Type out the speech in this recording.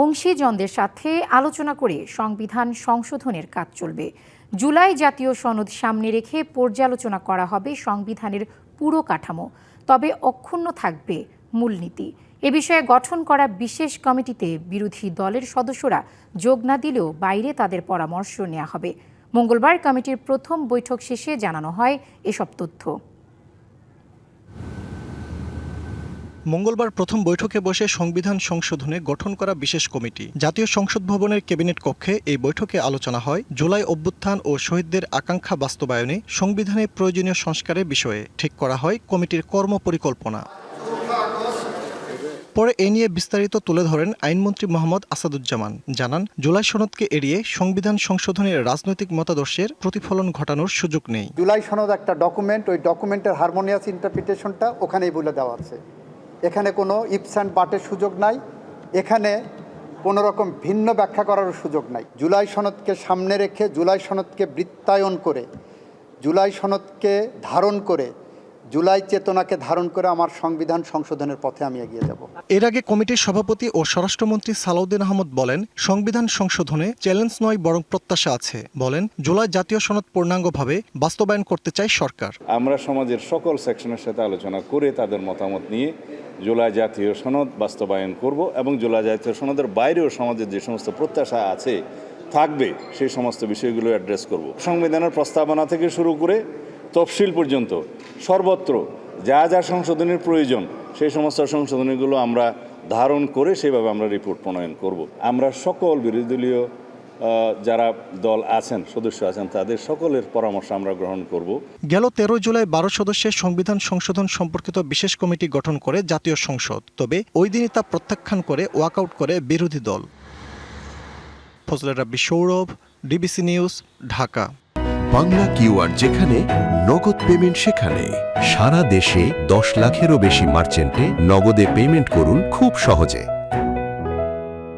অংশীজনদের সাথে আলোচনা করে সংবিধান সংশোধনের কাজ চলবে। জুলাই জাতীয় সনদ সামনে রেখে পর্যালোচনা করা হবে সংবিধানের পুরো কাঠামো, তবে অক্ষুণ্ণ থাকবে মূলনীতি। এ বিষয়ে গঠন করা বিশেষ কমিটিতে বিরোধী দলের সদস্যরা যোগ না দিলেও বাইরে তাদের পরামর্শ নেওয়া হবে। মঙ্গলবার কমিটির প্রথম বৈঠক শেষে জানানো হয় এসব তথ্য। মঙ্গলবার প্রথম বৈঠকে বসে সংবিধান সংশোধনে গঠন করা বিশেষ কমিটি। জাতীয় সংসদ ভবনের ক্যাবিনেট কক্ষে এই বৈঠকে আলোচনা হয় জুলাই অভ্যুত্থান ও শহীদদের আকাঙ্ক্ষা বাস্তবায়নে সংবিধানে প্রয়োজনীয় সংস্কারের বিষয়ে। ঠিক করা হয় কমিটির কর্মপরিকল্পনা। পরে এ নিয়ে বিস্তারিত তুলে ধরেন আইনমন্ত্রী মোহাম্মদ আসাদুজ্জামান। জানান, জুলাই সনদকে এড়িয়ে সংবিধান সংশোধনের রাজনৈতিক মতাদর্শের প্রতিফলন ঘটানোর সুযোগ নেই। জুলাই সনদ একটা ডকুমেন্ট, ওই ডকুমেন্টের হারমোনিয়াস ইন্টারপ্রিটেশনটা ওখানেই বলে দেওয়া আছে। এখানে কোনো ইপস অ্যান্ড বাটের সুযোগ নাই, এখানে কোনো রকম ভিন্ন ব্যাখ্যা করার সুযোগ নাই। জুলাই সনদকে সামনে রেখে, জুলাই সনদকে বৃত্তায়ন করে, জুলাই সনদকে ধারণ করে, জুলাই চেতনাকে ধারণ করে আমার সংবিধান সংশোধনের পথে আমি এগিয়ে যাব। এর আগে কমিটির সভাপতি ও স্বরাষ্ট্রমন্ত্রী সালাউদ্দিন আহমদ বলেন, সংবিধান সংশোধনে চ্যালেঞ্জ নয় বরং প্রত্যাশা আছে। বলেন, জুলাই জাতীয় সনদ পূর্ণাঙ্গভাবে বাস্তবায়ন করতে চায় সরকার। আমরা সমাজের সকল সেকশনের সাথে আলোচনা করে তাদের মতামত নিয়ে জুলাই জাতীয় সনদ বাস্তবায়ন করব এবং জুলাই জাতীয় সনদের বাইরেও সমাজের যে সমস্ত প্রত্যাশা আছে থাকবে সেই সমস্ত বিষয়গুলো অ্যাড্রেস করব। সংবিধানের প্রস্তাবনা থেকে শুরু করে তফসিল পর্যন্ত সর্বত্র যা যা সংশোধনের প্রয়োজন সেই সমস্ত সংশোধনীগুলো আমরা ধারণ করে সেভাবে আমরা রিপোর্ট প্রণয়ন করব। আমরা সকল বিরোধী দলীয় যারা দল আছেন, সদস্য আছেন, তাদের সকলের পরামর্শ আমরা গ্রহণ করব। গেল 13 জুলাই 12 সদস্যের সংবিধান সংশোধন সম্পর্কিত বিশেষ কমিটি গঠন করে জাতীয় সংসদ। তবে ওই দিনই তা প্রত্যাখ্যান করে ওয়াকআউট করে বিরোধী দল। Fazle Rabbi Sourav, DBC news, Dhaka. Bangla QR যেখানে নগদ পেমেন্ট সেখানে। সারা দেশে 10 লাখেরও বেশি মার্চেন্টে নগদে পেমেন্ট করুন খুব সহজে।